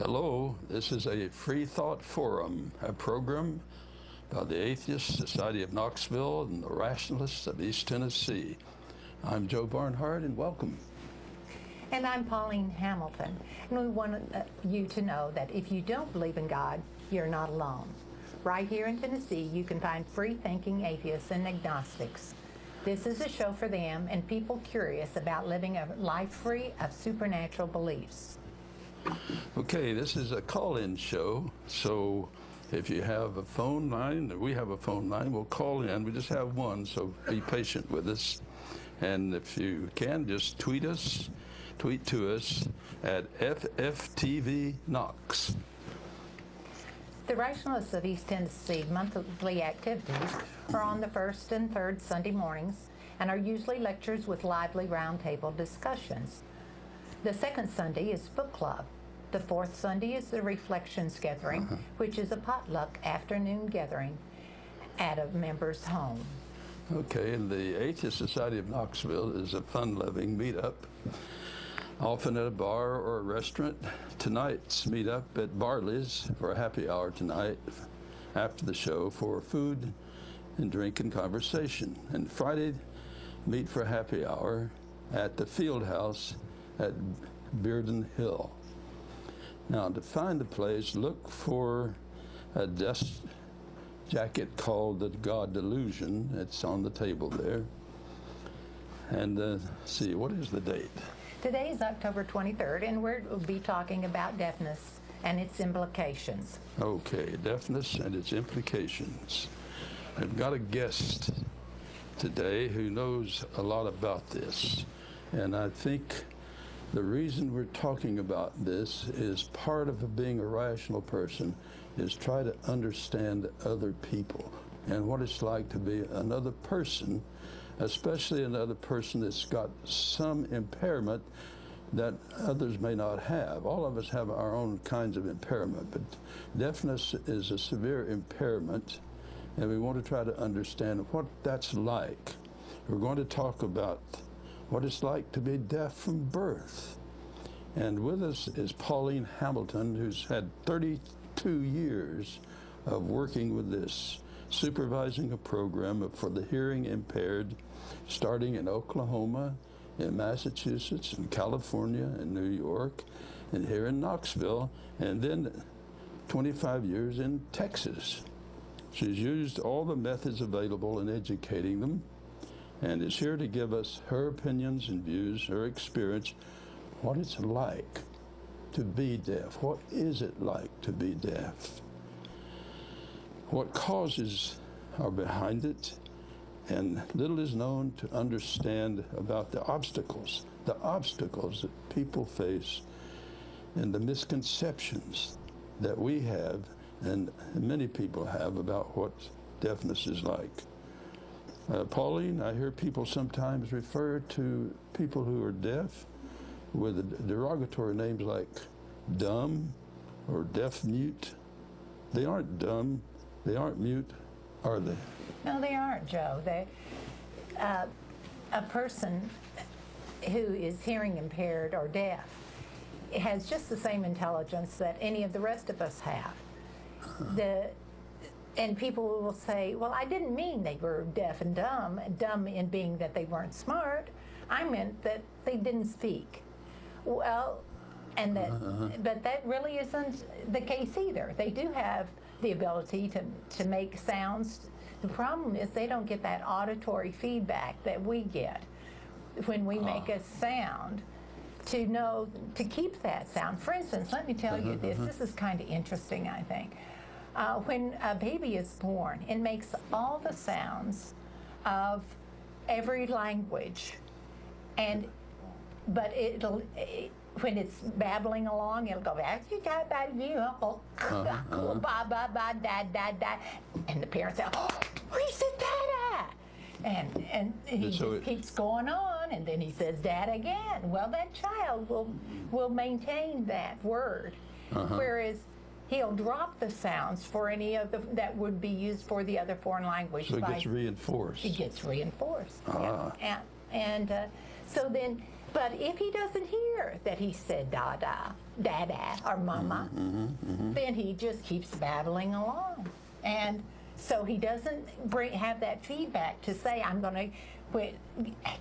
Hello, this is a Freethought Forum, a program by the Atheist Society of Knoxville and the Rationalists of East Tennessee. I'm Joe Barnhart, and welcome. And I'm Pauline Hamilton, and we want you to know that if you don't believe in God, you're not alone. Right here in Tennessee, you can find free-thinking atheists and agnostics. This is a show for them and people curious about living a life free of supernatural beliefs. Okay, this is a call-in show, so if you have a phone line, we have a phone line, we'll call in. We just have one, so be patient with us. And if you can, just tweet to us at FFTVKnox. The Rationalists of East Tennessee monthly activities are on the first and third Sunday mornings and are usually lectures with lively roundtable discussions. The second Sunday is book club. The fourth Sunday is the Reflections Gathering, which is a potluck afternoon gathering at a member's home. Okay, and the Atheist Society of Knoxville is a fun-loving meetup, often at a bar or a restaurant. Tonight's meetup at Barley's for a happy hour tonight after the show for food and drink and conversation. And Friday, meet for happy hour at the Field House at Bearden Hill. Now, to find the place, look for a desk jacket called the God Delusion. It's on the table there. And see, what is the date? Today is October 23rd, and we'll be talking about deafness and its implications. Okay, deafness and its implications. I've got a guest today who knows a lot about this, and I think the reason we're talking about this is part of being a rational person is try to understand other people and what it's like to be another person, especially another person that's got some impairment that others may not have. All of us have our own kinds of impairment, but deafness is a severe impairment, and we want to try to understand what that's like. We're going to talk about what it's like to be deaf from birth. And with us is Pauline Hamilton, who's had 32 years of working with this, supervising a program for the hearing impaired, starting in Oklahoma, in Massachusetts, in California, in New York, and here in Knoxville, and then 25 years in Texas. She's used all the methods available in educating them, and is here to give us her opinions and views, her experience, what it's like to be deaf. What is it like to be deaf? What causes are behind it, and little is known to understand about the obstacles that people face and the misconceptions that we have and many people have about what deafness is like. Pauline, I hear people sometimes refer to people who are deaf with derogatory names like dumb or deaf mute. They aren't dumb, they aren't mute, are they? No, they aren't, Joe. A person who is hearing impaired or deaf has just the same intelligence that any of the rest of us have. And people will say, well, I didn't mean they were deaf and dumb in being that they weren't smart. I meant that they didn't speak. Well, and that, but that really isn't the case either. They do have the ability to make sounds. The problem is they don't get that auditory feedback that we get when we make a sound to know, to keep that sound. For instance, let me tell you this. This is kind of interesting, I think. When a baby is born, it makes all the sounds of every language, but when it's babbling along, it'll go back, and the parents say, oh, where's the dada? And he just keeps going on, and then he says dada again. Well, that child will maintain that word, whereas he'll drop the sounds for any of that would be used for the other foreign language. So it gets reinforced. It gets reinforced. Yeah. And so then But if he doesn't hear that he said da-da, dada, or mama, then he just keeps babbling along. And so he doesn't have that feedback to say, I'm going to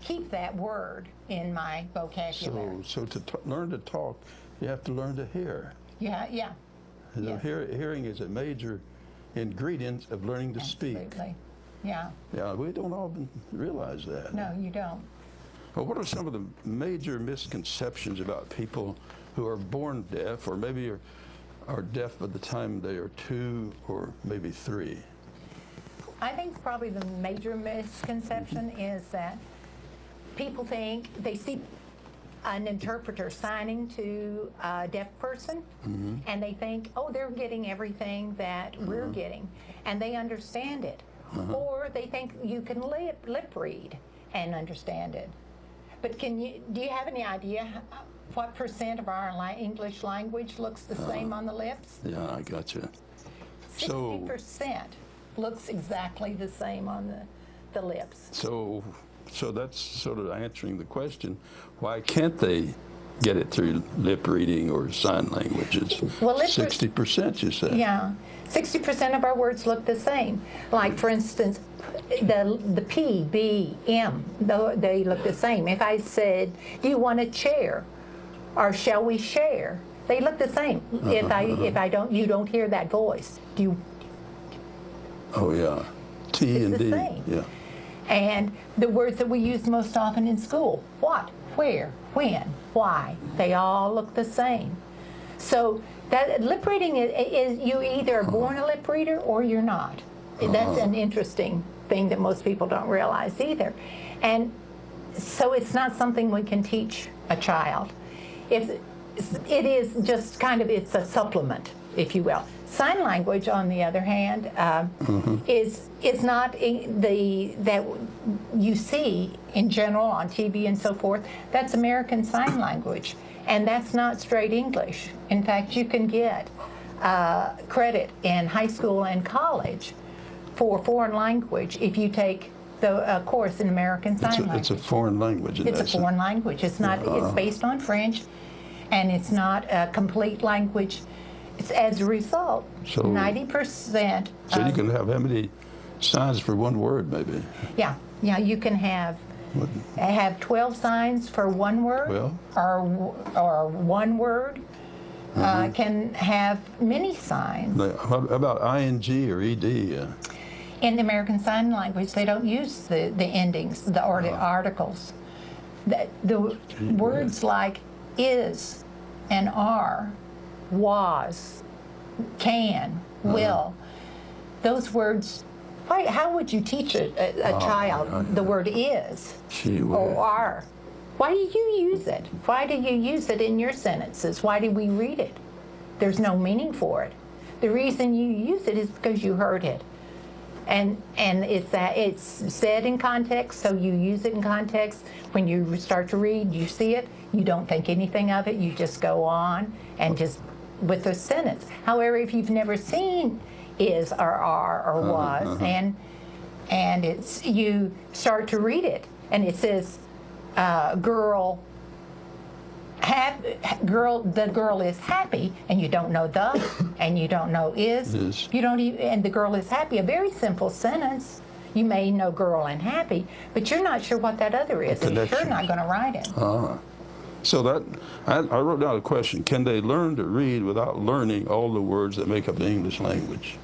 keep that word in my vocabulary. So to learn to talk, you have to learn to hear. Yeah. And Yes. Hearing is a major ingredient of learning to speak. Absolutely. Yeah. Yeah, we don't often realize that. No, you don't. Well, what are some of the major misconceptions about people who are born deaf, or maybe are deaf by the time they are 2 or maybe 3? I think probably the major misconception is that people think they see an interpreter signing to a deaf person, and they think, oh, they're getting everything that we're getting, and they understand it. Or they think you can lip read and understand it. But do you have any idea what % of our English language looks the same on the lips? Yeah, I got you. 60% looks exactly the same on the lips. So that's sort of answering the question, why can't they get it through lip reading or sign languages? Well, 60%, you said. Yeah, 60% of our words look the same. Like, for instance, the P, B, M, they look the same. If I said, do you want a chair? Or shall we share? They look the same. You don't hear that voice. Do you? Oh, yeah. T It's and the D. same. Yeah. And the words that we use most often in school, what, where, when, why, they all look the same. So that lip reading is you either are born a lip reader or you're not. That's an interesting thing that most people don't realize either. And so it's not something we can teach a child. It is just kind of, it's a supplement, if you will. Sign language, on the other hand, is not that you see in general on TV and so forth. That's American Sign Language, and that's not straight English. In fact, you can get credit in high school and college for foreign language if you take the course in American Sign Language. It's a foreign language. It's a foreign language. It's not. It's based on French, and it's not a complete language. It's, as a result, 90%. So you can have how many signs for one word, maybe? Yeah, you can have 12 signs for one word, or one word. Can have many signs. How about ing or ed? In the American Sign Language, they don't use the endings, the articles. The words like is and are, was, can, will, those words, how would you teach a child the word is or are? Why do you use it? Why do you use it in your sentences? Why do we read it? There's no meaning for it. The reason you use it is because you heard it. And it's said in context, so you use it in context. When you start to read, you see it, you don't think anything of it, you just go on and just with the sentence. However, if you've never seen is or are or was, and you start to read it, and it says, the girl is happy, and you don't know and you don't know is. You don't even, and the girl is happy, a very simple sentence. You may know girl and happy, but you're not sure what that other is, and you're sure not going to write it. So that, I wrote down a question. Can they learn to read without learning all the words that make up the English language?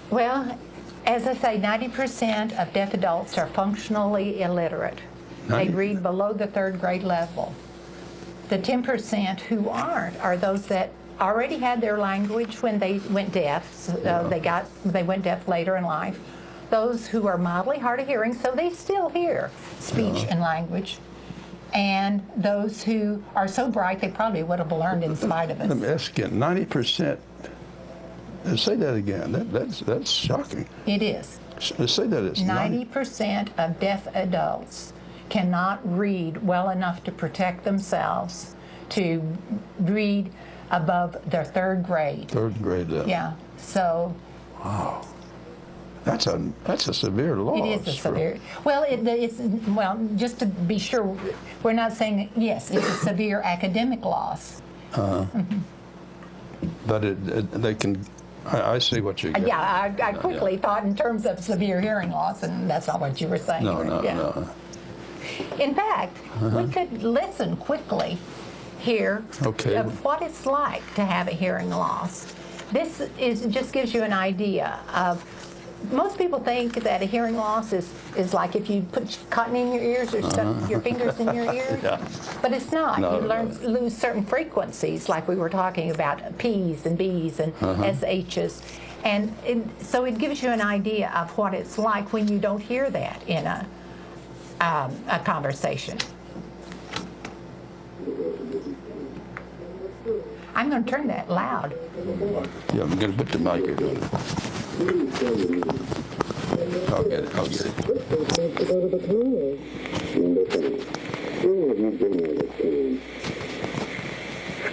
Well, as I say, 90% of deaf adults are functionally illiterate. They read below the 3rd grade level. The 10% who aren't are those that already had their language when they went deaf. So they went deaf later in life. Those who are mildly hard of hearing, so they still hear speech and language. And those who are so bright they probably would have learned in spite of it. Let me ask again, 90%, say that again, that's shocking. It is. Say that it's 90% of deaf adults cannot read well enough to protect themselves to read above their 3rd grade. 3rd grade level. Yeah, so. Wow. That's a severe loss. It is a severe. Well, just to be sure, we're not saying yes. It's a severe academic loss. But they can. I see what you get. Yeah, I quickly thought in terms of severe hearing loss, and that's not what you were saying. No. In fact, we could listen quickly here of what it's like to have a hearing loss. This just gives you an idea of. Most people think that a hearing loss is like if you put cotton in your ears or stuck your fingers in your ears, but it's not. No, You lose certain frequencies, like we were talking about P's and B's and SH's, and so it gives you an idea of what it's like when you don't hear that in a conversation. I'm going to turn that loud. Yeah, I'm going to put the mic here. I'll get it.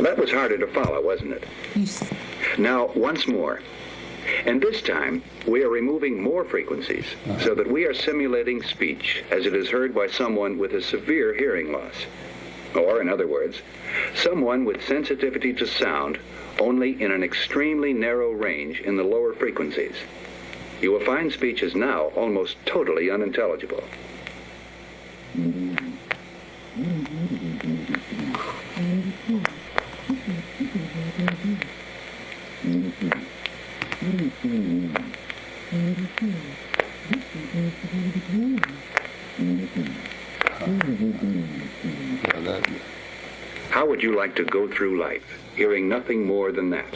That was harder to follow, wasn't it? Now, once more. And this time, we are removing more frequencies so that we are simulating speech as it is heard by someone with a severe hearing loss. Or, in other words, someone with sensitivity to sound only in an extremely narrow range in the lower frequencies. You will find speech is now almost totally unintelligible. How would you like to go through life, hearing nothing more than that?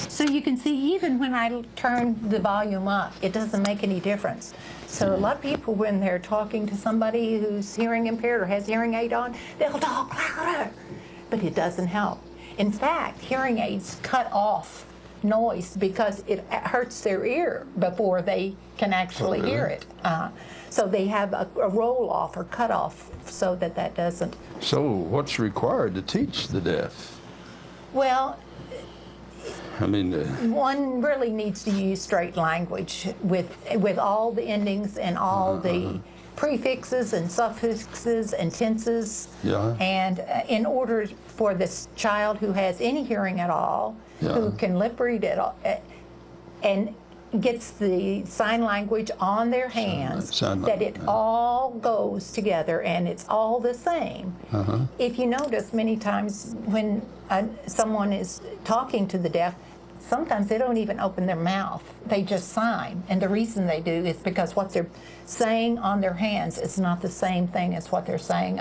So you can see, even when I turn the volume up, it doesn't make any difference. So a lot of people, when they're talking to somebody who's hearing impaired or has hearing aid on, they'll talk louder, but it doesn't help. In fact, hearing aids cut off noise because it hurts their ear before they can actually hear it. So they have a roll-off or cut-off so that doesn't. So what's required to teach the deaf? Well, I mean, one really needs to use straight language with all the endings and all the prefixes and suffixes and tenses. Yeah. And in order for this child who has any hearing at all, who can lip read at all, and gets the sign language on their hands, that it all goes together and it's all the same. If you notice, many times when someone is talking to the deaf, sometimes they don't even open their mouth. They just sign. And the reason they do is because what they're saying on their hands is not the same thing as what they're saying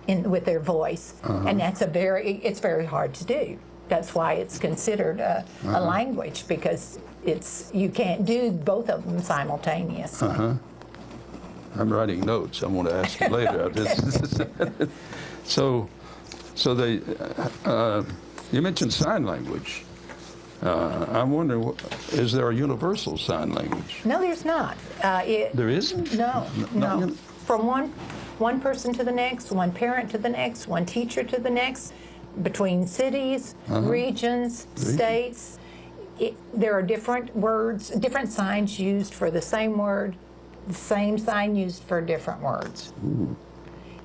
with their voice. And that's it's very hard to do. That's why it's considered a language, because you can't do both of them simultaneously. I'm writing notes. I want to ask you later. So they, you mentioned sign language. I'm wondering, is there a universal sign language? No, there's not. There isn't? No. From one person to the next, one parent to the next, one teacher to the next, between cities, regions, states. There are different words, different signs used for the same word, the same sign used for different words.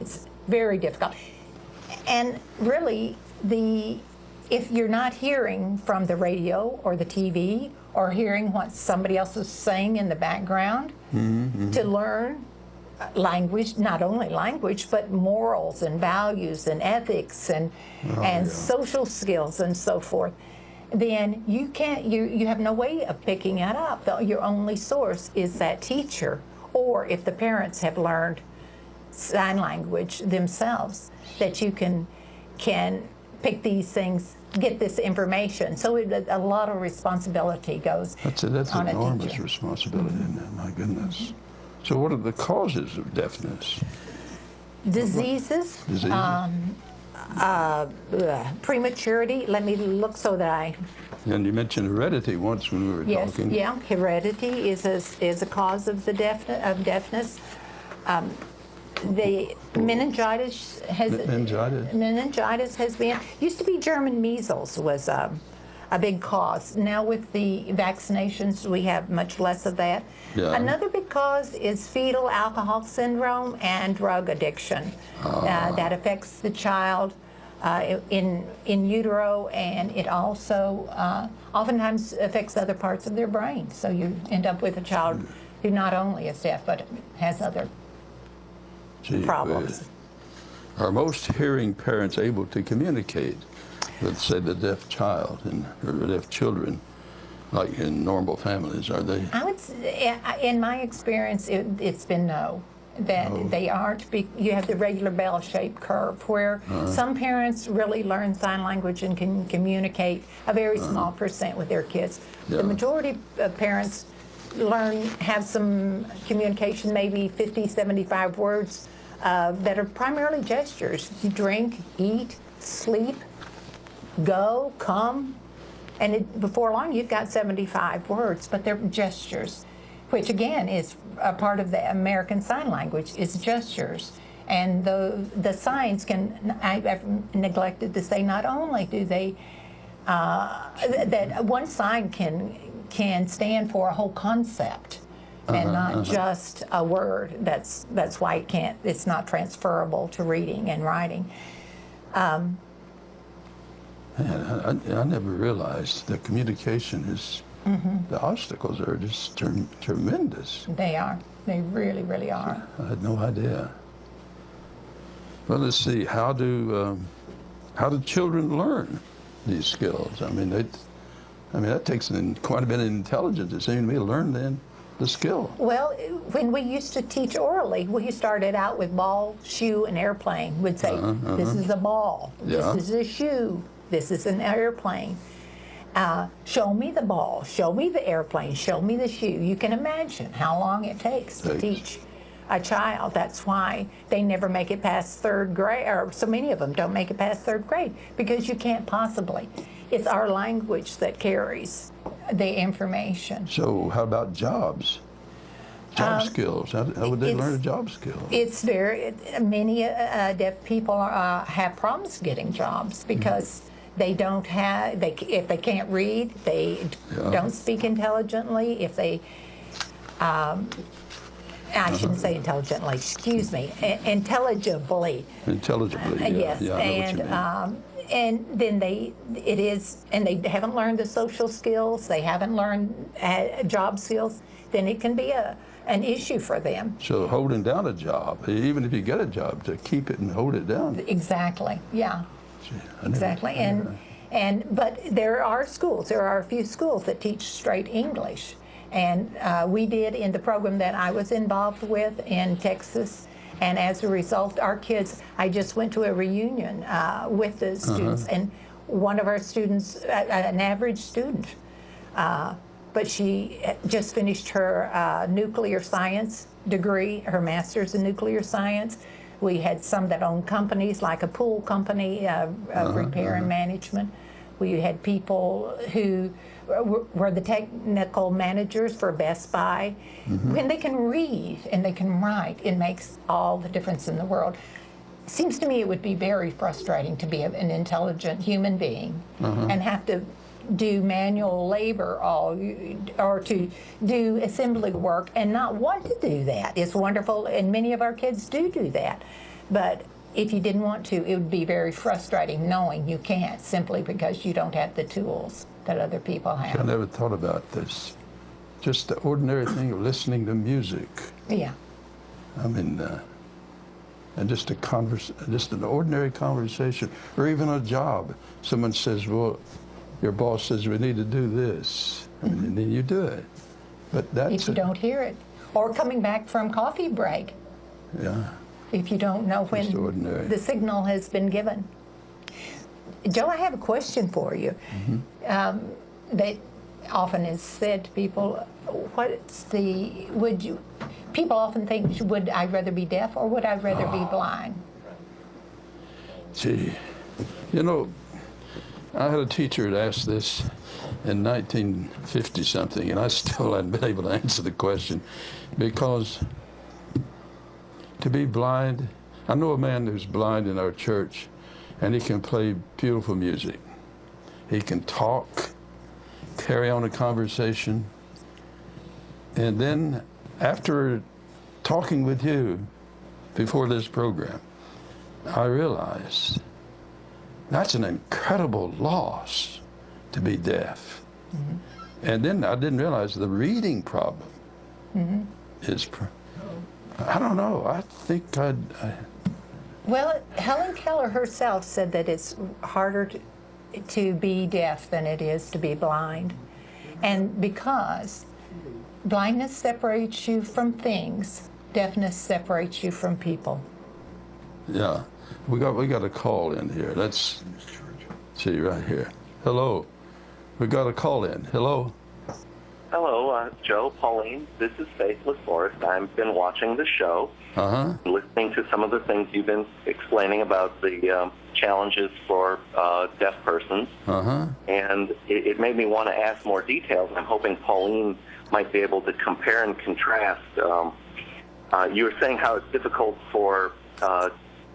It's very difficult. And really, if you're not hearing from the radio or the TV or hearing what somebody else is saying in the background, to learn language, not only language, but morals and values and ethics and social skills and so forth, then you have no way of picking it up. Your only source is that teacher, or if the parents have learned sign language themselves, that you can pick these things, get this information. So a lot of responsibility goes that's on an a enormous teacher. responsibility, isn't it? My goodness. So what are the causes of deafness? Diseases. Prematurity. Let me look so that And you mentioned heredity once when we were talking. Yeah, heredity is a cause of deafness. The meningitis has been, used to be German measles was a a big cause. Now with the vaccinations, we have much less of that. Yeah. Another big cause is fetal alcohol syndrome and drug addiction. That affects the child in utero, and it also oftentimes affects other parts of their brain. So you end up with a child who not only is deaf, but has other problems. Are most hearing parents able to communicate with, say, the deaf child or deaf children, like in normal families? Are they? I would say, in my experience, it's been no. That they aren't. You have the regular bell-shaped curve where some parents really learn sign language and can communicate a very small percent with their kids. Yeah. The majority of parents have some communication, maybe 50, 75 words that are primarily gestures. Drink, eat, sleep, go, come, and before long you've got 75 words, but they're gestures, which again is a part of the American Sign Language, is gestures. And the signs can, I've neglected to say, not only do they, that one sign can stand for a whole concept and not just a word. That's why it's not transferable to reading and writing. Man, I never realized that communication is, the obstacles are just tremendous. They are. They really, really are. I had no idea. Well, let's see. How do children learn these skills? I mean, that takes quite a bit of intelligence, it seems to me, to learn the skill. Well, when we used to teach orally, we started out with ball, shoe, and airplane. We'd say, this is a ball, Yeah. this is a shoe, this is an airplane. Show me the ball, show me the airplane, show me the shoe. You can imagine how long it takes to teach a child. That's why they never make it past third grade, or so many of them don't make it past third grade, because you can't possibly. It's our language that carries the information. So how about jobs? Job skills. How would they learn a job skill? It's many deaf people have problems getting jobs because they don't have, if they can't read, they don't speak intelligently. If they, I shouldn't say intelligently, excuse me, intelligibly. Intelligibly, yeah. Yes, Yeah, I know what you mean. And then they haven't learned the social skills, they haven't learned job skills, then it can be an issue for them. So holding down a job, even if you get a job, to keep it and hold it down. Exactly, yeah. Gee, Exactly, but there are a few schools that teach straight English. And we did in the program that I was involved with in Texas. And as a result, our kids, I just went to a reunion with the students, and one of our students, an average student, but she just finished her nuclear science degree, her master's in nuclear science. We had some that owned companies, like a pool company of repair and management. We had people who were the technical managers for Best Buy. When they can read and they can write, it makes all the difference in the world. It seems to me it would be very frustrating to be an intelligent human being and have to do manual labor or to do assembly work and not want to do that. It's wonderful, and many of our kids do that. But if you didn't want to, it would be very frustrating knowing you can't, simply because you don't have the tools that other people have. I never thought about this. Just the ordinary thing of listening to music. Yeah. I mean, and just an ordinary conversation, or even a job. Someone says, well, your boss says we need to do this, and then you do it. But that's if you don't hear it. Or coming back from coffee break. Yeah. If you don't know when the signal has been given. Joe, I have a question for you. That often is said to people, people often think, would I rather be deaf or would I rather be blind? Gee, you know, I had a teacher that asked this in 1950-something, and I still hadn't been able to answer the question, because to be blind, I know a man who's blind in our church, and he can play beautiful music. He can talk carry on a conversation. And then after talking with you before this program, I realized that's an incredible loss to be deaf. And then I didn't realize the reading problem is, I don't know, I think Well, Helen Keller herself said that it's harder to be deaf than it is to be blind. And because blindness separates you from things, deafness separates you from people. Yeah, we got a call in here. Let's see right here. Hello, we got a call in. Hello. Hello, Joe, Pauline. This is Faithless Forrest. I've been watching the show, listening to some of the things you've been explaining about the challenges for deaf persons, and it made me want to ask more details. I'm hoping Pauline might be able to compare and contrast. You were saying how it's difficult for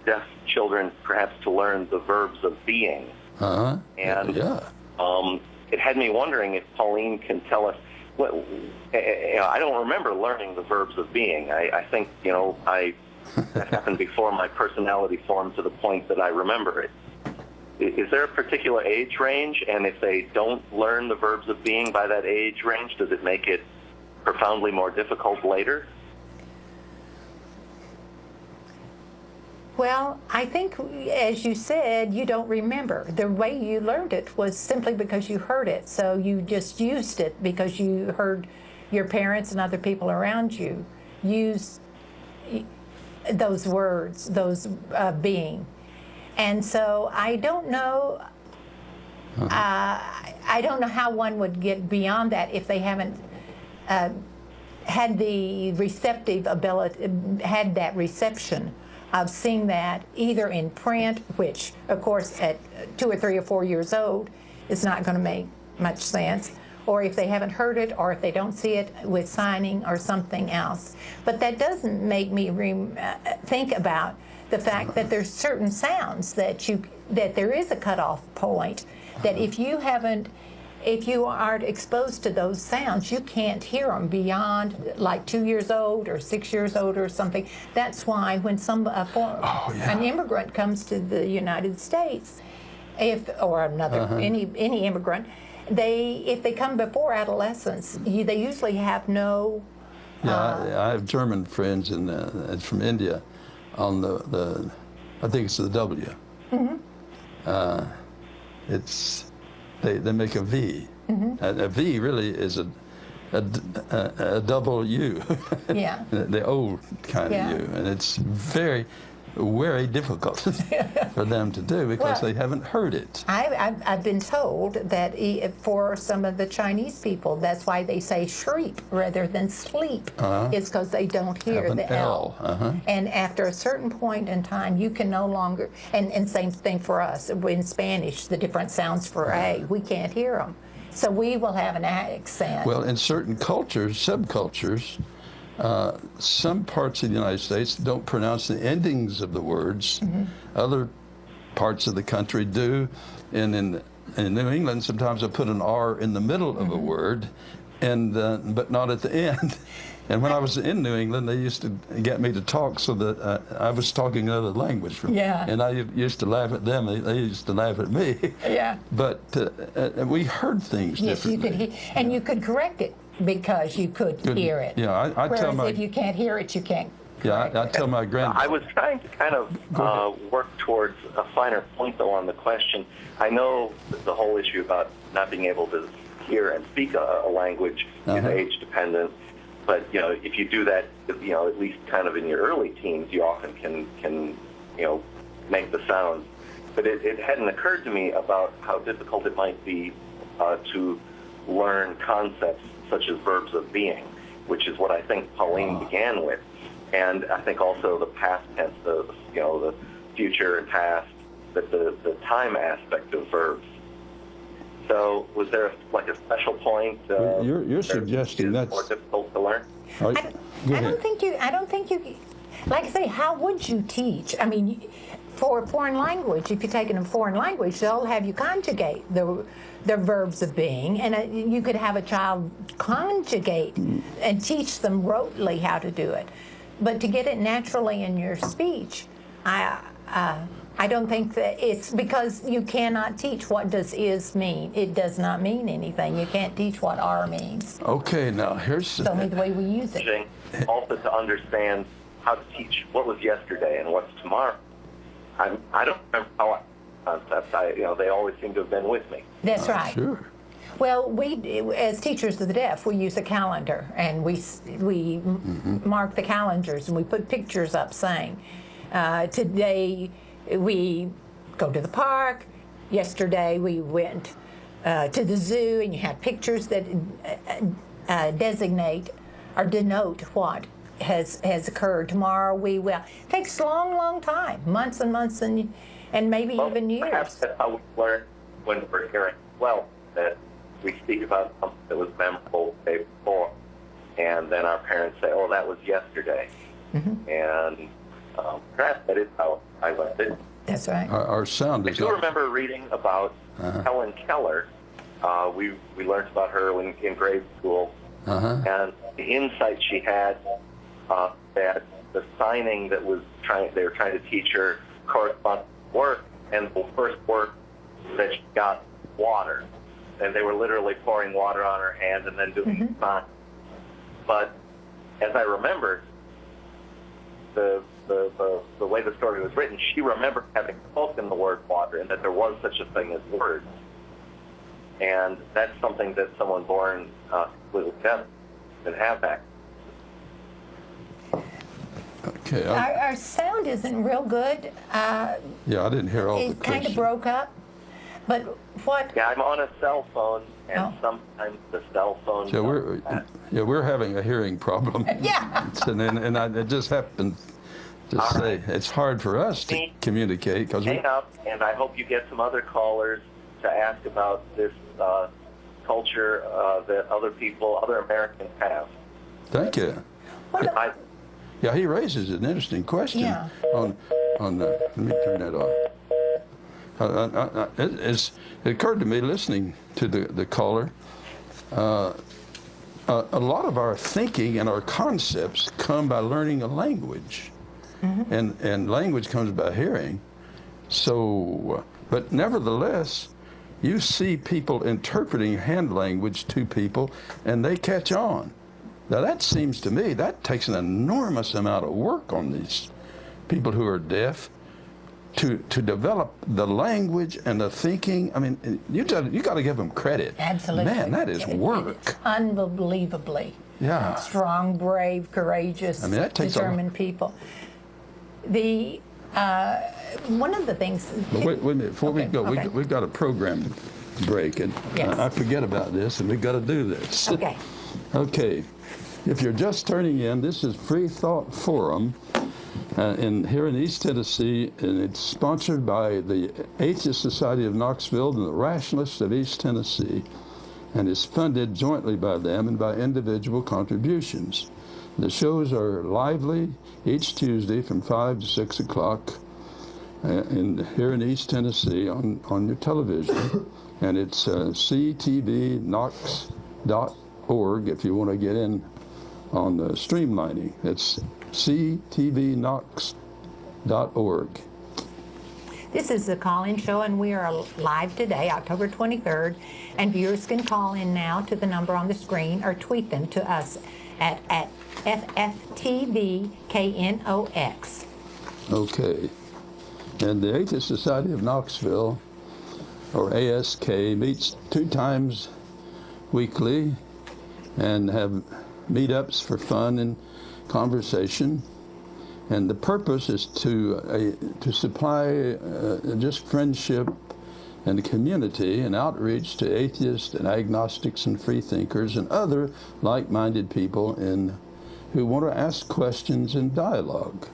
deaf children perhaps to learn the verbs of being. And it had me wondering if Pauline can tell us, I don't remember learning the verbs of being. I think, that happened before my personality formed to the point that I remember it. Is there a particular age range? And if they don't learn the verbs of being by that age range, does it make it profoundly more difficult later? Well, I think, as you said, you don't remember. The way you learned it was simply because you heard it. So you just used it because you heard your parents and other people around you use those words, those being. And so I don't know, I don't know how one would get beyond that if they haven't had the receptive ability, had that reception of seeing that either in print, which of course at 2 or 3 or 4 years old is not going to make much sense, or if they haven't heard it, or if they don't see it with signing or something else. But that doesn't make me think about the fact that there's certain sounds that there is a cutoff point, that if you aren't exposed to those sounds, you can't hear them beyond like 2 years old or 6 years old or something. That's why when an immigrant comes to the United States, any immigrant, if they come before adolescence, they usually have no. I have German friends from India, on the I think it's the W. They make a V. A V really is a double U. Yeah. The old kind of U, and it's very, very difficult for them to do because they haven't heard it. I've been told that for some of the Chinese people, that's why they say shriek rather than sleep. It's because they don't hear the L. And after a certain point in time, you can no longer, and same thing for us, in Spanish, the different sounds for A, we can't hear them. So we will have an accent. Well, in certain cultures, subcultures, some parts of the United States don't pronounce the endings of the words. Other parts of the country do. And in New England, sometimes I put an R in the middle of a word, but not at the end. And when I was in New England, they used to get me to talk so that I was talking another language. And I used to laugh at them. They used to laugh at me. But we heard things differently. You could and you could correct it because you could hear it. I tell my, if you can't hear it, you can't. I tell my granddaughter. I was trying to kind of work towards a finer point, though, on the question. I know the whole issue about not being able to hear and speak a language is age dependent. But if you do that, at least kind of in your early teens, you often can make the sounds. But it hadn't occurred to me about how difficult it might be to learn concepts such as verbs of being, which is what I think Pauline began with, and I think also the past tense, the future and past, that the time aspect of verbs. So, was there a special point? You're suggesting that's more difficult to learn. I don't think you. Like I say, how would you teach? I mean, for foreign language, if you're taking a foreign language, they'll have you conjugate the verbs of being, and you could have a child conjugate and teach them rotely how to do it. But to get it naturally in your speech, I don't think that it's because you cannot teach what does is mean. It does not mean anything. You can't teach what are means. Okay, now here's It's only the way we use it. Also to understand how to teach what was yesterday and what's tomorrow. I don't remember how concepts. They always seem to have been with me. That's right. Sure. Well, we, as teachers of the deaf, we use a calendar, and we mark the calendars, and we put pictures up saying, today we go to the park, yesterday we went to the zoo, and you have pictures that designate or denote what has occurred. Tomorrow we will. It takes a long time, months and months and maybe even years. Perhaps that's how we learn when we're hearing well, that we speak about something that was memorable the day before, and then our parents say, oh, that was yesterday. And perhaps that is how I learned it. That's right. Our sound is... I do remember reading about Helen Keller. We learned about her in grade school, and the insight she had that the signing that they were trying to teach her corresponded to work, and the first work that she got water, and they were literally pouring water on her hand and then doing the sign. But as I remember, the way the story was written, she remembered having spoken the word water and that there was such a thing as words. And that's something that someone born with a deaf can have back. Okay. Our sound isn't real good. Yeah, I didn't hear all the It kind of questions. broke up. But what? Yeah, I'm on a cell phone, and sometimes the cell phone. So we're having a hearing problem. Yeah. and I just happened to say it's hard for us to communicate because hang up, and I hope you get some other callers to ask about this culture that other Americans have. Thank you. Yeah, he raises an interesting question. Yeah. Let me turn that off. It occurred to me listening to the caller, a lot of our thinking and our concepts come by learning a language, and language comes by hearing. So, but nevertheless, you see people interpreting hand language to people, and they catch on. Now that seems to me, that takes an enormous amount of work on these people who are deaf to develop the language and the thinking. I mean, you got to give them credit. Absolutely. Man, that is work. Unbelievably. Yeah. Strong, brave, courageous, that takes determined people. The one of the things. Wait a minute. Before we go, we've got a program break, and Yes. I forget about this, and we've got to do this. Okay. Okay. If you're just turning in, this is Freethought Forum here in East Tennessee, and it's sponsored by the Atheist Society of Knoxville and the Rationalists of East Tennessee, and is funded jointly by them and by individual contributions. The shows are lively each Tuesday from 5 to 6 o'clock here in East Tennessee on your television, and it's ctvknox.org if you want to get in on the streamlining. It's ctvknox.org. This is the call-in show, and we are live today, October 23rd, and viewers can call in now to the number on the screen or tweet them to us at FFTVKNOX. Okay. And the Atheist Society of Knoxville, or ASK, meets 2 times weekly and have meetups for fun and conversation. And the purpose is to supply just friendship and community and outreach to atheists and agnostics and free thinkers and other like-minded people who want to ask questions and dialogue.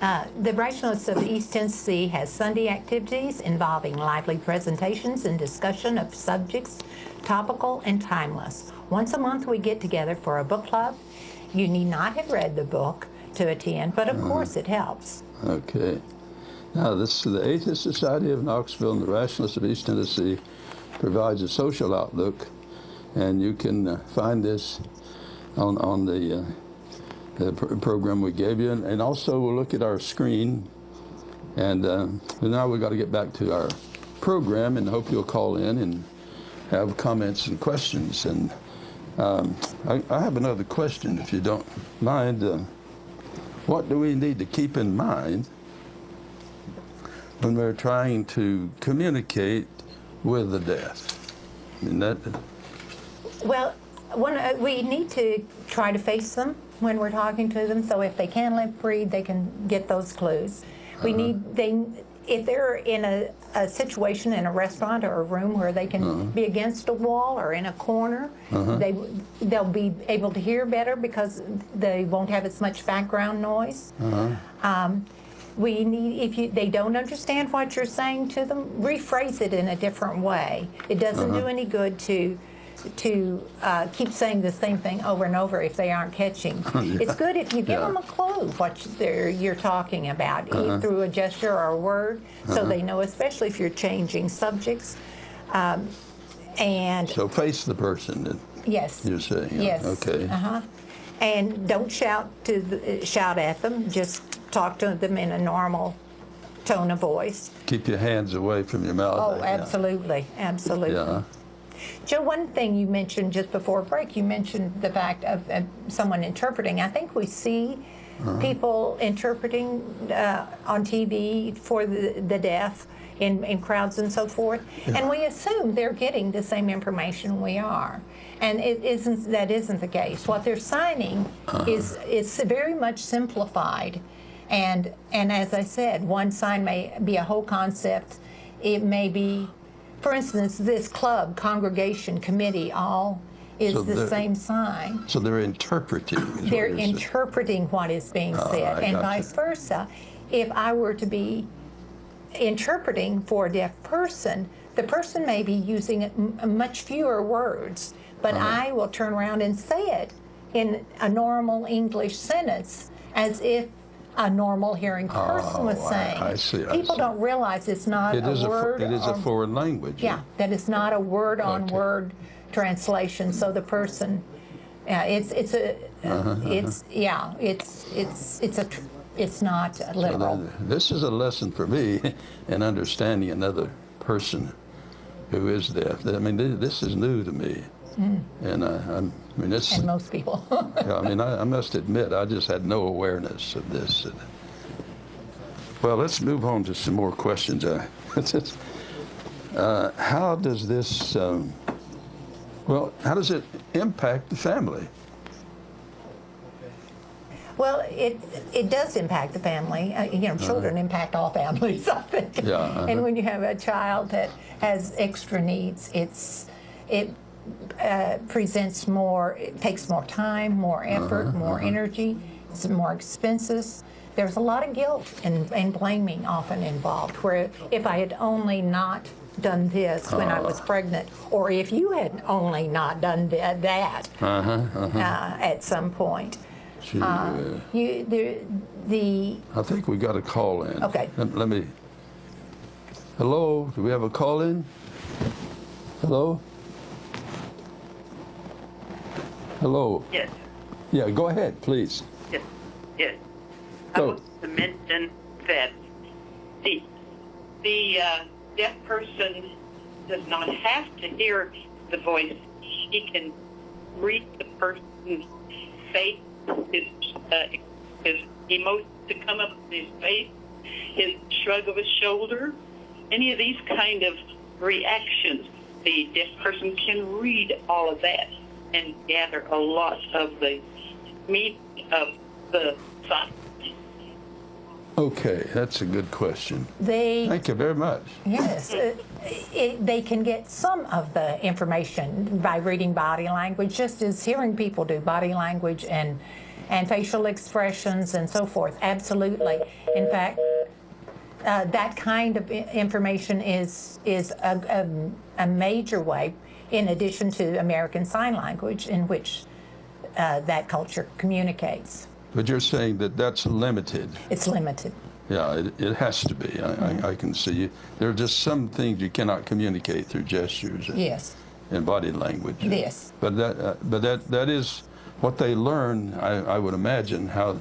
The Rationalists of East Tennessee has Sunday activities involving lively presentations and discussion of subjects topical and timeless. Once a month we get together for a book club. You need not have read the book to attend, but of course it helps. Okay. Now, the Atheist Society of Knoxville and the Rationalists of East Tennessee provides a social outlook, and you can find this on the program we gave you. And also, we'll look at our screen. And now we've got to get back to our program, and hope you'll call in and have comments and questions. And I have another question, if you don't mind. What do we need to keep in mind when we're trying to communicate with the deaf? I mean, Well, we need to try to face them when we're talking to them, so if they can lip read, they can get those clues. We need, if they're in a situation in a restaurant or a room where they can be against a wall or in a corner, they'll be able to hear better because they won't have as much background noise. We need, if they don't understand what you're saying to them, rephrase it in a different way. It doesn't do any good to keep saying the same thing over and over if they aren't catching. It's good if you give them a clue what you're talking about, either through a gesture or a word, so they know, especially if you're changing subjects. And so face the person. Yes. You're saying. Yes. Okay. And don't shout at them. Just talk to them in a normal tone of voice. Keep your hands away from your mouth. Oh, absolutely, absolutely. Yeah. Joe, one thing you mentioned just before break, you mentioned the fact of someone interpreting. I think we see people interpreting on TV for the deaf in crowds and so forth, and we assume they're getting the same information we are. And that isn't the case. What they're signing is very much simplified. And as I said, one sign may be a whole concept. It may be, for instance, this club, congregation, committee, all is the same sign. So they're interpreting. They're interpreting what is being said, and vice versa. If I were to be interpreting for a deaf person, the person may be using much fewer words, but I will turn around and say it in a normal English sentence as if a normal hearing person was saying. I see. People don't realize it's not a word. It is a foreign language. Yeah, that is not a word-on-word translation. So the person, it's not literal. So this is a lesson for me in understanding another person who is deaf. I mean, this is new to me. And and most people. Yeah, I mean, I must admit, I just had no awareness of this. Well, let's move on to some more questions. How does this, how does it impact the family? Well, it does impact the family. Children impact all families, I think. Yeah, And when you have a child that has extra needs, it presents more, it takes more time, more effort, more energy, it's more expenses. There's a lot of guilt and blaming often involved, where if I had only not done this when I was pregnant, or if you had only not done that at some point. I think we got a call in. Okay. Let me. Hello, do we have a call in? Hello? Hello? Yes. Yeah, go ahead, please. Yes. Yes. Go. I want to mention that the deaf person does not have to hear the voice. He can read the person's face, his emotion to come up in his face, his shrug of his shoulder, any of these kind of reactions. The deaf person can read all of that and gather a lot of the meat of the sign. Okay, that's a good question. Thank you very much. Yes, they can get some of the information by reading body language, just as hearing people do, body language and facial expressions and so forth. Absolutely. In fact, that kind of information is a major way, in addition to American Sign Language, in which that culture communicates. But you're saying that that's limited. It's limited. Yeah, it has to be. I can see. There are just some things you cannot communicate through gestures. Yes. And body language. Yes. But that is what they learn. I would imagine how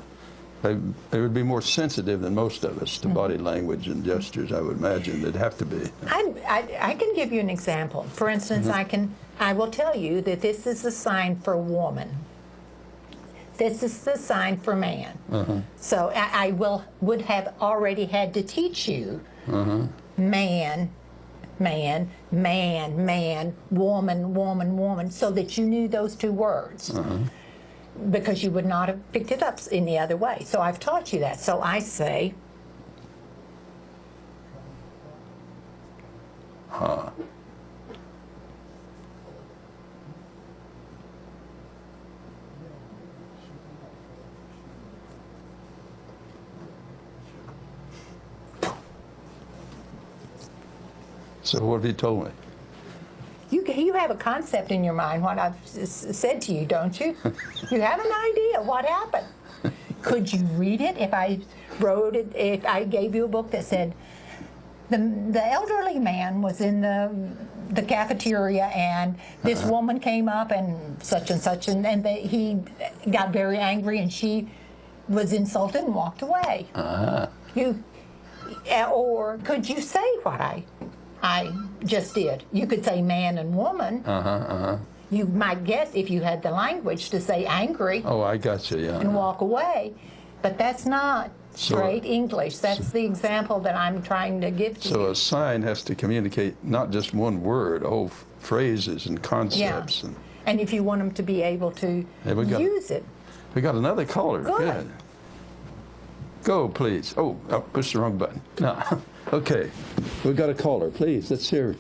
they would be more sensitive than most of us to body language and gestures. I would imagine they'd have to be. I can give you an example. For instance, I will tell you that this is a sign for woman. This is the sign for man. So I would have already had to teach you man, man, man, man, woman, woman, woman, so that you knew those two words. Because you would not have picked it up any other way. So I've taught you that. So I say, So what have you told me? you have a concept in your mind what I've said to you, don't you? You have an idea what happened. Could you read it if I wrote it, if I gave you a book that said, the elderly man was in the cafeteria and this woman came up and such, and he got very angry and she was insulted and walked away. Or could you say what I just did? You could say man and woman. You might guess if you had the language to say angry. Oh, I got you, yeah. And walk away. But that's not straight English. That's the example that I'm trying to give to you. So a sign has to communicate not just one word, whole phrases and concepts. Yeah. And if you want them to be able to use it. We got another caller. Good. Go, please. Oh, I pushed the wrong button. No. Okay. We got a caller. Please, let's hear it.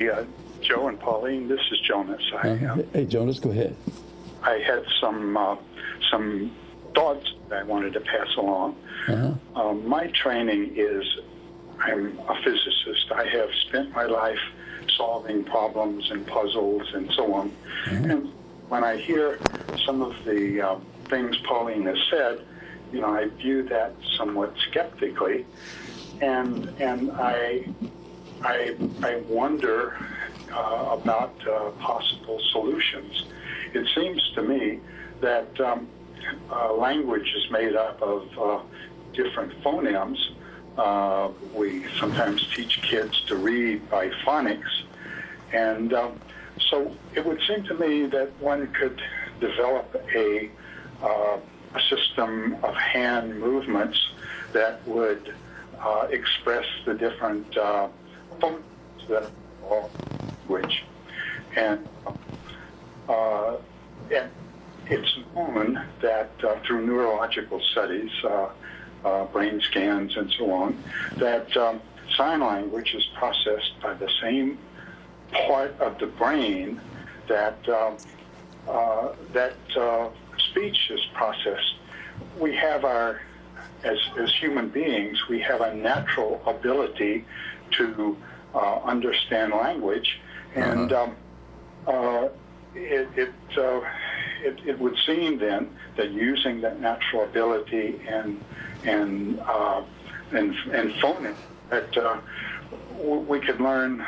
Yeah, Joe and Pauline, this is Jonas. Hey, Jonas, go ahead. I had some thoughts that I wanted to pass along. My training is, I'm a physicist. I have spent my life solving problems and puzzles and so on. And when I hear some of the things Pauline has said, you know, I view that somewhat skeptically, and I wonder about possible solutions. It seems to me that language is made up of different phonemes. We sometimes teach kids to read by phonics, and so it would seem to me that one could develop a system of hand movements that would express the different phonemes that are language. And it's known that through neurological studies, brain scans and so on, that sign language is processed by the same part of the brain that speech is processed. We have as human beings, we have a natural ability to understand language, and it would seem then that using that natural ability and phoning, that we could learn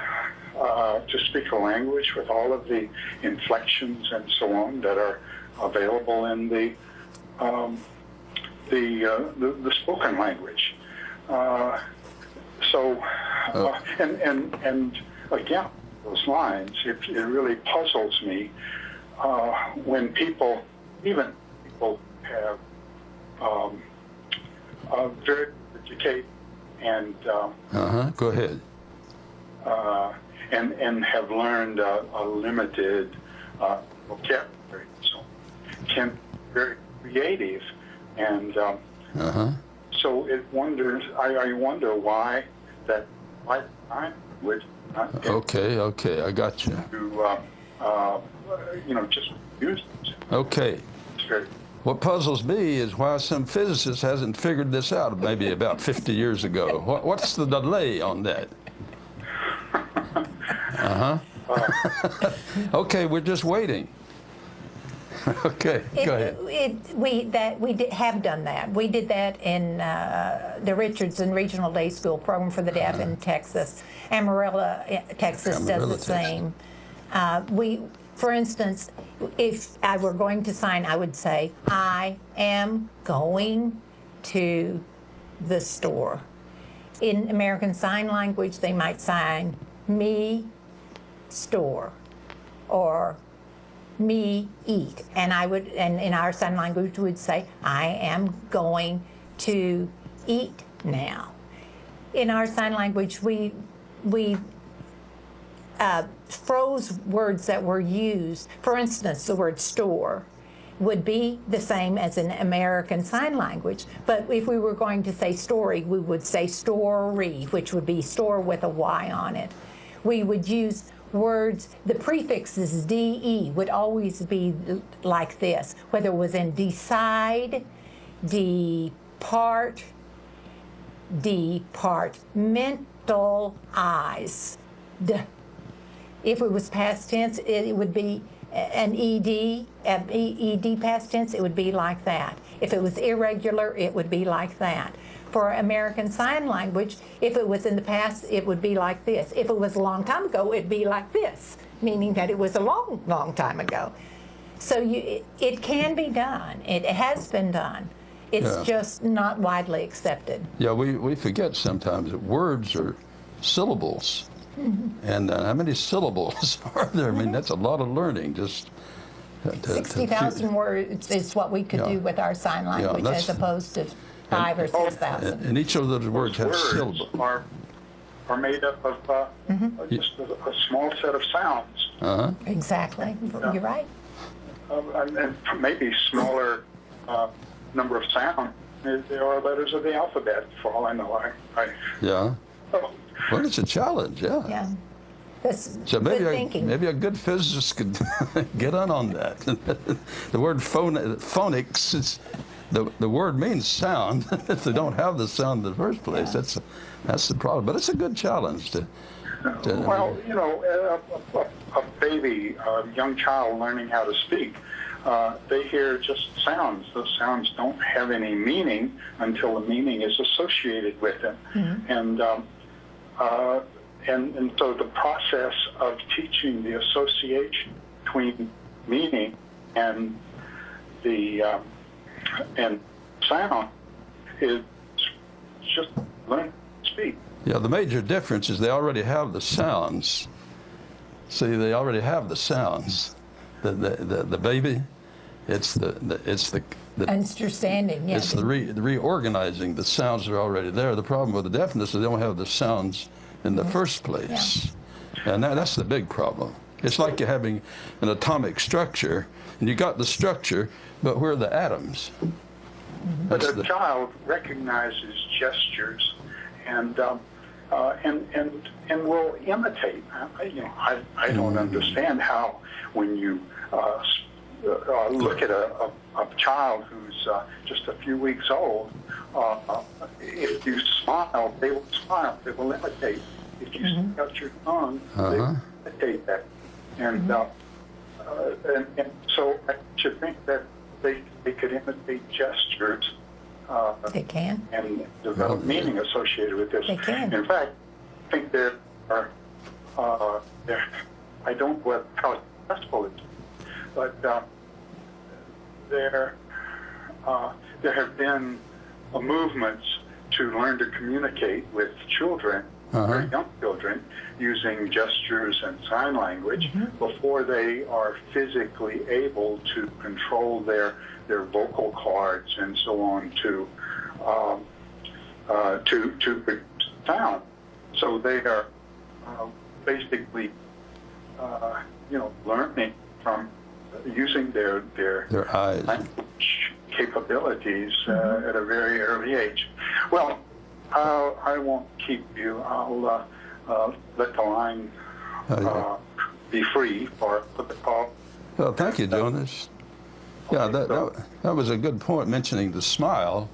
to speak a language with all of the inflections and so on that are available in the spoken language. And again, those lines, it really puzzles me when people, even people have very educated and go ahead. And have learned a limited vocabulary, so can be very creative, and so it wonders. I wonder why that lifetime would not get Okay, I got you. To just use it. Okay. What puzzles me is why some physicist hasn't figured this out maybe about 50 years ago. What's the delay on that? Okay, we're just waiting. Okay, go ahead. Have done that. We did that in the Richardson Regional Day School program for the deaf in Texas. Amarillo, Texas does the same. For instance, if I were going to sign, I would say, I am going to the store. In American Sign Language, they might sign me store or me eat, and in our sign language we would say, I am going to eat now. In our sign language, we froze words that were used. For instance, the word store would be the same as in American Sign Language, but if we were going to say story, we would say story, which would be store with a Y on it. We would use words, the prefixes DE would always be like this, whether it was in decide, depart, departmentalize. If it was past tense, it would be an ED past tense, it would be like that. If it was irregular, it would be like that. For American Sign Language, if it was in the past, it would be like this. If it was a long time ago, it'd be like this, meaning that it was a long, long time ago. So it can be done. It has been done. It's just not widely accepted. Yeah, we forget sometimes that words are syllables. And how many syllables are there? I mean, that's a lot of learning. Just 60,000 words is what we could do with our sign language, as opposed to 5,000 or 6,000. And each of those words have syllables. Are made up of just a small set of sounds. Exactly. You're right. And maybe smaller number of sounds. There are letters of the alphabet, for all I know. Yeah. Well, it's a challenge, Yeah. That's so maybe good thinking. Maybe a good physicist could get on that. The word phonics, the word means sound. If they don't have the sound in the first place, that's the problem. But it's a good challenge to well, you know, a baby, a young child learning how to speak, they hear just sounds. Those sounds don't have any meaning until the meaning is associated with them. And so the process of teaching the association between meaning and the and sound is just learning to speak. Yeah, the major difference is they already have the sounds. See, they already have the sounds. The baby, it's the understanding. Yeah. It's the reorganizing. The sounds are already there. The problem with the deafness is they don't have the sounds in the first place, and that's the big problem. It's like you're having an atomic structure, and you got the structure, but where are the atoms? But a child recognizes gestures, and will imitate. I don't understand how when you look at a child who's just a few weeks old, if you smile, they will smile. They will imitate. If you stick out your tongue, they will imitate that. And so I should think that they could imitate gestures. They can. And develop meaning associated with this. They can. In fact, I think there are, I don't know how successful it is, but there have been movements to learn to communicate with children, very young children, using gestures and sign language before they are physically able to control their vocal cords and so on to produce sound. So they are basically learning from using their eyes. Language capabilities at a very early age. Well, I won't keep you. I'll let the line be free for the call. Well, thank you, Jonas. Yeah, that was a good point, mentioning the smile.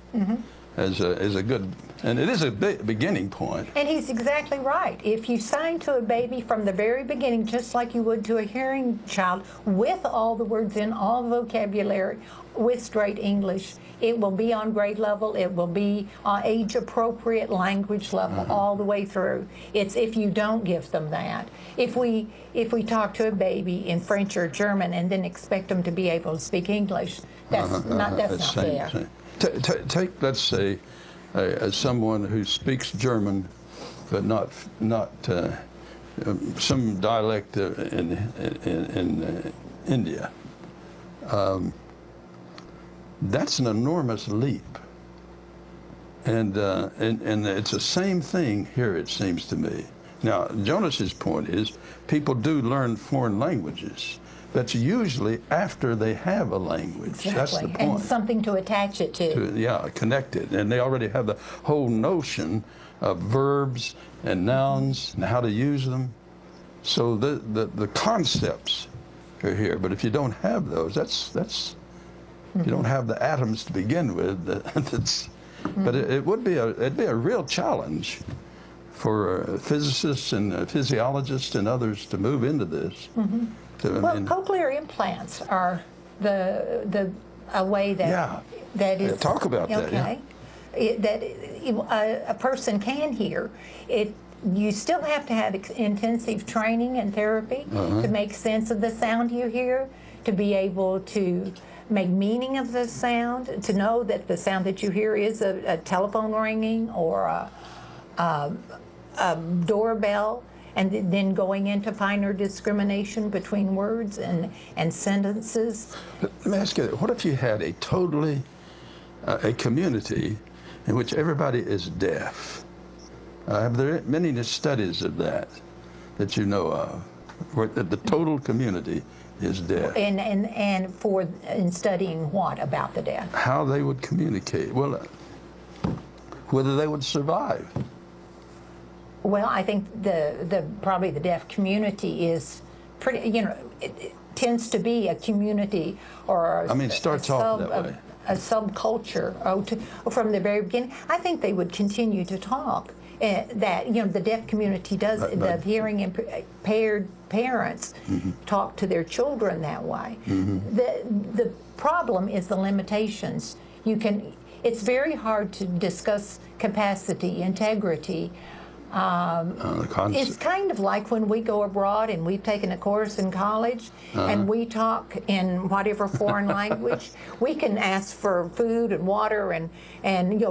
as a good, and it is a beginning point. And he's exactly right. If you sign to a baby from the very beginning, just like you would to a hearing child, with all the words in, all the vocabulary, with straight English, it will be on grade level, it will be on age-appropriate language level all the way through. It's if you don't give them that. If we talk to a baby in French or German and then expect them to be able to speak English, that's not fair. Take, let's say, someone who speaks German, but not some dialect in India. That's an enormous leap, and it's the same thing here, it seems to me. Now, Jonas's point is people do learn foreign languages. That's usually after they have a language. Exactly. That's the point. And something to attach it to. Yeah, connected. And they already have the whole notion of verbs and nouns and how to use them. So the concepts are here. But if you don't have those, that's you don't have the atoms to begin with. But it'd be a real challenge for physicists and physiologists and others to move into this. Well, cochlear implants are a way that that is talk about that. Okay, that a person can hear it. You still have to have intensive training and therapy to make sense of the sound you hear, to be able to make meaning of the sound, to know that the sound that you hear is a telephone ringing or a doorbell, and then going into finer discrimination between words and sentences. But let me ask you, what if you had a totally, a community in which everybody is deaf? Have there many studies of that you know of, where the total community is deaf? And in studying what about the deaf? How they would communicate, well, whether they would survive. Well, I think probably the deaf community is pretty, it tends to be a community or starts off that way. A subculture from the very beginning. I think they would continue to talk. That the deaf community does. The hearing impaired parents talk to their children that way. The problem is the limitations. It's very hard to discuss capacity, integrity. It's kind of like when we go abroad and we've taken a course in college and we talk in whatever foreign language. We can ask for food and water and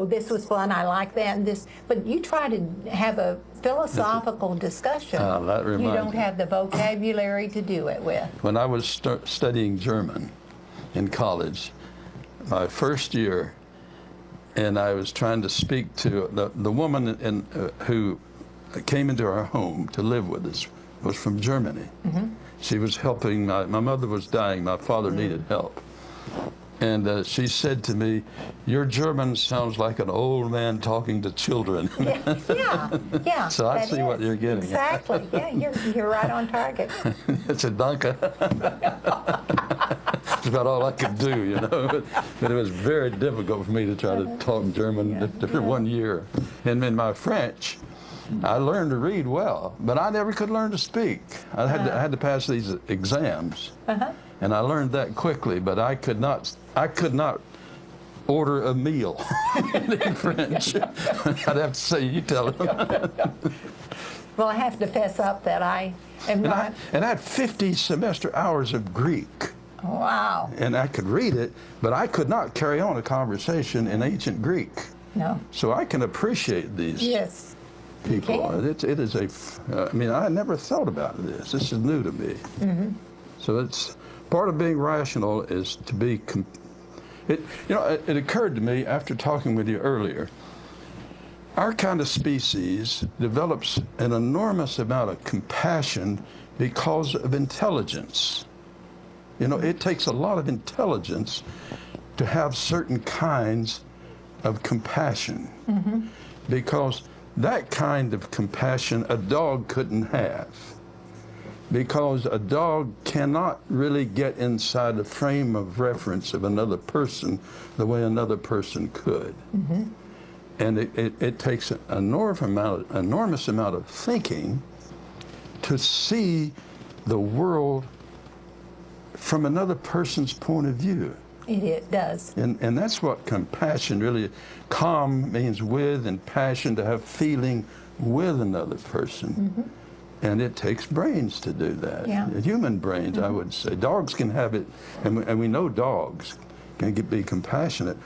this was fun, I like that and this. But you try to have a philosophical discussion. You don't have the vocabulary to do it with. When I was studying German in college, my first year, and I was trying to speak to the woman who came into our home to live with us, was from Germany. She was helping, my mother was dying, my father needed help. And she said to me, "Your German sounds like an old man talking to children." Yeah. So I see what you're getting. Exactly. Yeah, you're right on target. It's a danke. That's about all I could do, But it was very difficult for me to try to talk German for 1 year. And in my French, I learned to read well, but I never could learn to speak. I had to pass these exams, and I learned that quickly. But I could not order a meal in French. I'd have to say, "You tell them." Well, I have to fess up that I am not. And I had 50 semester hours of Greek. Wow. And I could read it, but I could not carry on a conversation in ancient Greek. No. So I can appreciate these people. It is I never thought about this. This is new to me. So it's part of being rational is to be. It occurred to me after talking with you earlier. Our kind of species develops an enormous amount of compassion because of intelligence. It takes a lot of intelligence to have certain kinds of compassion, because that kind of compassion a dog couldn't have, because a dog cannot really get inside the frame of reference of another person the way another person could. And it takes an enormous amount of thinking to see the world from another person's point of view. It does. And that's what compassion really, calm means with, and passion to have feeling with another person. Mm-hmm. And it takes brains to do that. Yeah. Human brains, I would say. Dogs can have it, and we know dogs can be compassionate,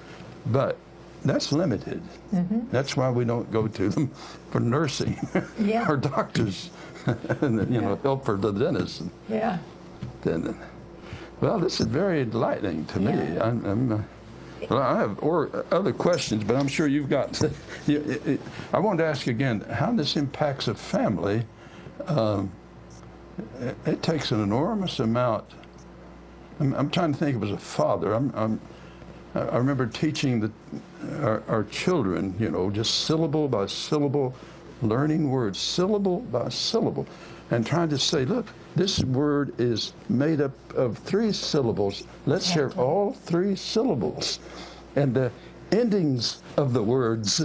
but that's limited. Mm-hmm. That's why we don't go to them for nursing Yeah. or doctors, and help for the dentist. Yeah. Then, well, this is very enlightening to me. Well, I have other questions, but I'm sure you've got. I wanted to ask again how this impacts a family. It takes an enormous amount. I'm trying to think of as a father. I remember teaching our children, just syllable by syllable, learning words, syllable by syllable, and trying to say, look, this word is made up of 3 syllables. Let's hear all 3 syllables. And the endings of the words.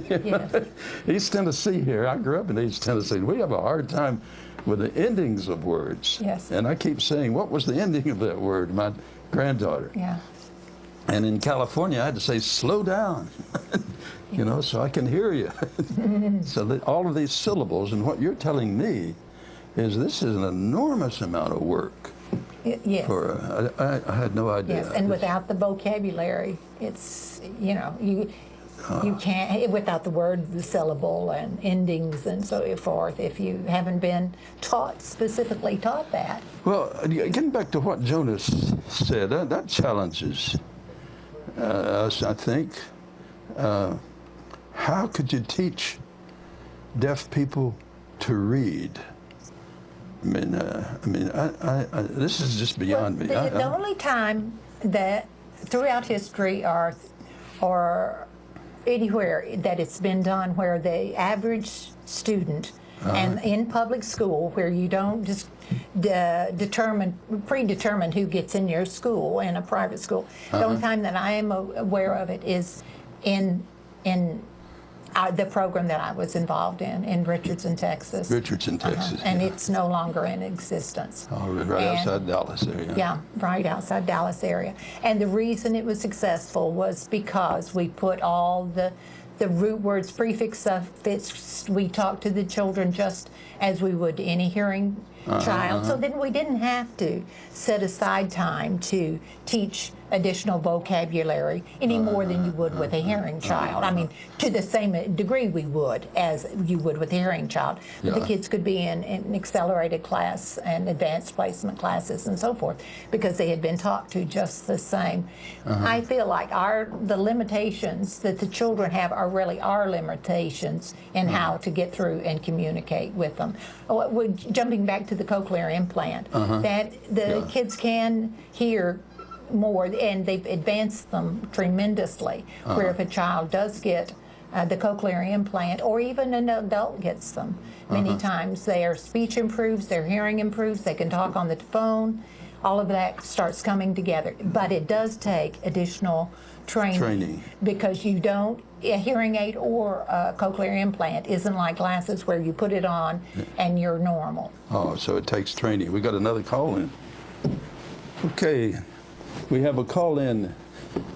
Yes. East Tennessee here, I grew up in East Tennessee. We have a hard time with the endings of words. Yes. And I keep saying, what was the ending of that word? My granddaughter. Yeah. And in California, I had to say, slow down, so I can hear you. So all of these syllables, and what you're telling me is this is an enormous amount of work. Yes. I had no idea. Yes, and without the vocabulary, it's, you can't, without the word, the syllable and endings and so forth, if you haven't been specifically taught that. Well, getting back to what Jonas said, that challenges us, I think. How could you teach deaf people to read? This is just beyond me. The only time that throughout history or anywhere that it's been done where the average student and in public school where you don't just predetermine who gets in your school in a private school, the only time that I am aware of it is in the program that I was involved in Richardson, Texas. Richardson, Texas. And it's no longer in existence. Oh, right outside Dallas area. Yeah, right outside Dallas area. And the reason it was successful was because we put all the root words, prefix, suffix, we talked to the children just as we would any hearing child. So then we didn't have to set aside time to teach additional vocabulary any more than you would with a hearing child. I mean, to the same degree we would as you would with a hearing child. But the kids could be in accelerated class and advanced placement classes and so forth because they had been taught to just the same. I feel like the limitations that the children have are really our limitations in how to get through and communicate with them. Jumping back to the cochlear implant, that the kids can hear more, and they've advanced them tremendously, where if a child does get the cochlear implant, or even an adult gets them, many times their speech improves, their hearing improves, they can talk on the phone, all of that starts coming together. But it does take additional training. Because you don't, a hearing aid or a cochlear implant isn't like glasses where you put it on and you're normal. Oh, so it takes training. We got another call in. Okay. We have a call in.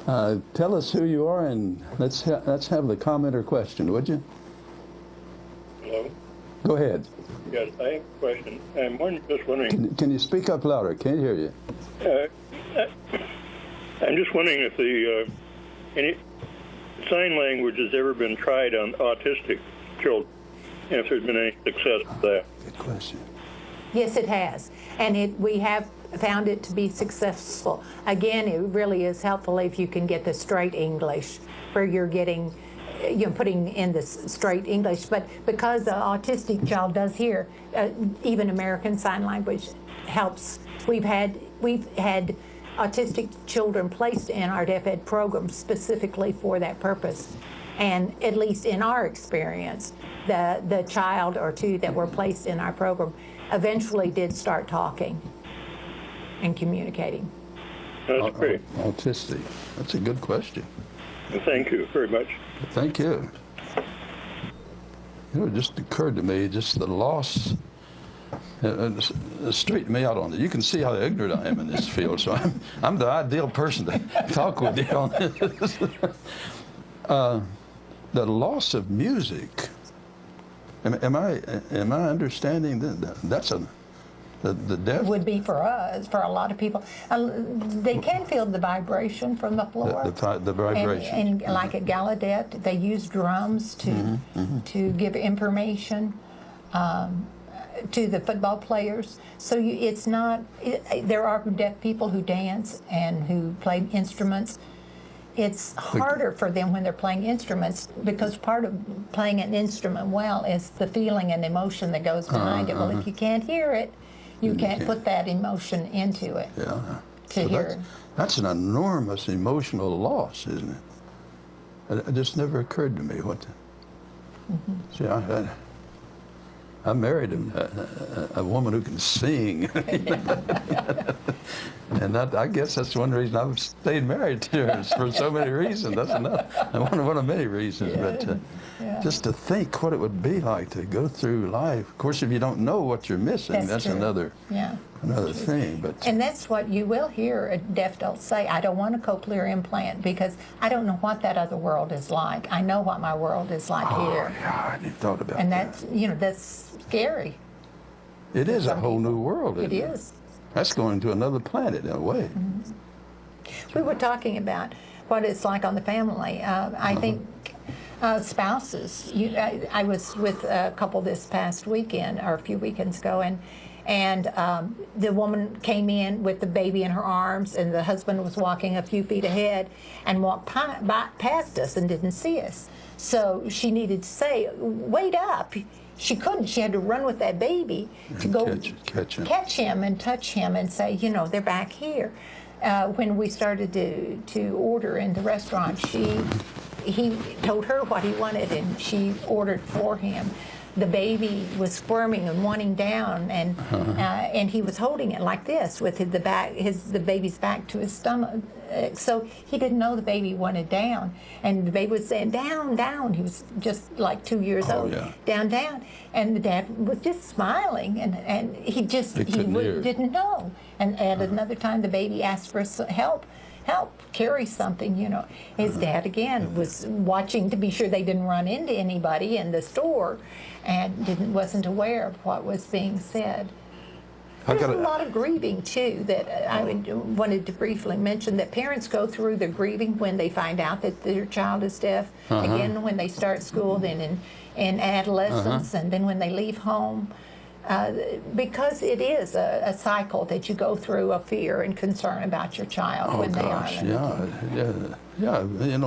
Tell us who you are, and let's have the comment or question, would you? Hello? Go ahead. Yes, I have a question. I'm just wondering... Can you speak up louder? Can't hear you. I'm just wondering if any sign language has ever been tried on autistic children, and if there's been any success with that. Good question. Yes, it has. And we have found it to be successful. Again, it really is helpful if you can get the straight English, where you're getting, putting in the straight English. But because the autistic child does hear, even American Sign Language helps. We've had autistic children placed in our deaf ed program specifically for that purpose. And at least in our experience, the child or two that were placed in our program eventually did start talking and communicating. That's great. Autistic. That's a good question. And thank you very much. Thank you. You know, it just occurred to me, just the loss, straighten me out on it. You can see how ignorant I am in this field, so I'm the ideal person to talk with you on this. The loss of music. Am I understanding that's the deaf? It would be for us, for a lot of people. They can feel the vibration from the floor. The vibration. And like at Gallaudet, they use drums to give information to the football players. So it's not, there are deaf people who dance and who play instruments. It's harder for them when they're playing instruments because part of playing an instrument well is the feeling and emotion that goes behind it. Well, if you can't hear it, you can't put that emotion into it to hear. That's an enormous emotional loss, isn't it? It just never occurred to me what. See, I married a woman who can sing. And I guess that's one reason I've stayed married to her, for so many reasons. That's one of many reasons. But just to think what it would be like to go through life. Of course, if you don't know what you're missing, that's another thing. But and that's what you will hear a deaf adult say, I don't want a cochlear implant because I don't know what that other world is like. I know what my world is like here. Yeah, I hadn't thought about that. And that's, that's scary. It is a whole new world, isn't it? It is. That's going to another planet in a way. We were talking about what it's like on the family. I think spouses. I was with a couple this past weekend, or a few weekends ago, and the woman came in with the baby in her arms, and the husband was walking a few feet ahead and walked past us and didn't see us. So she needed to say, wait up. She couldn't. She had to run with that baby to go catch him and touch him and say, they're back here. When we started to order in the restaurant, he told her what he wanted and she ordered for him. The baby was squirming and wanting down, and he was holding it like this with the baby's back to his stomach. So he didn't know the baby wanted down, and the baby was saying down, down. He was just like 2 years old, down, down, and the dad was just smiling, and he didn't know. And at another time, the baby asked for help carry something, His dad, again, was watching to be sure they didn't run into anybody in the store and wasn't aware of what was being said. There's a lot of grieving, too, that I wanted to briefly mention, that parents go through the grieving when they find out that their child is deaf, again, when they start school, then in adolescence, and then when they leave home. Because it is a cycle that you go through of fear and concern about your child when they are limited.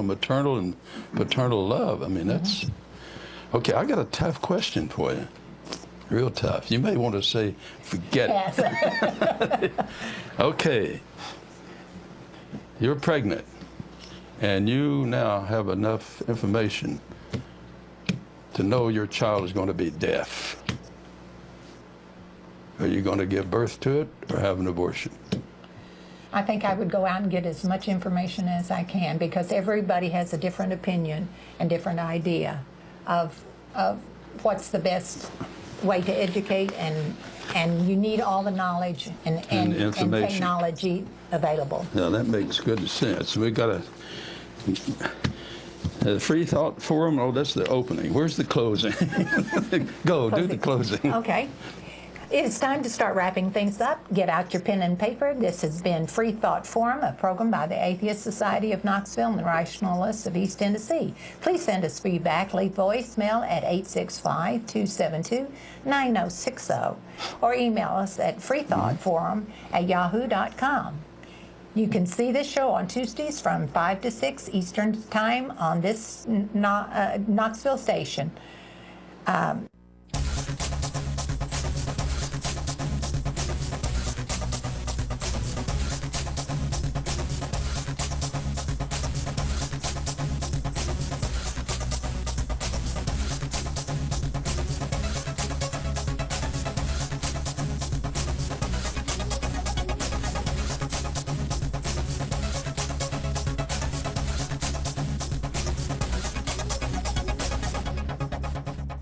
Maternal and paternal love. I mean, that's okay. I got a tough question for you, real tough. You may want to say, forget it. Okay, you're pregnant, and you now have enough information to know your child is going to be deaf. Are you going to give birth to it or have an abortion? I think I would go out and get as much information as I can, because everybody has a different opinion and different idea of what's the best way to educate, and you need all the knowledge and technology available. Now that makes good sense. We got the Freethought Forum. Oh, that's the opening. Where's the closing? Go, do the closing. Okay. It's time to start wrapping things up. Get out your pen and paper. This has been Freethought Forum, a program by the Atheist Society of Knoxville and the Rationalists of East Tennessee. Please send us feedback. Leave voicemail at 865-272-9060 or email us at freethoughtforum@yahoo.com. You can see this show on Tuesdays from 5 to 6 Eastern Time on this Knoxville station.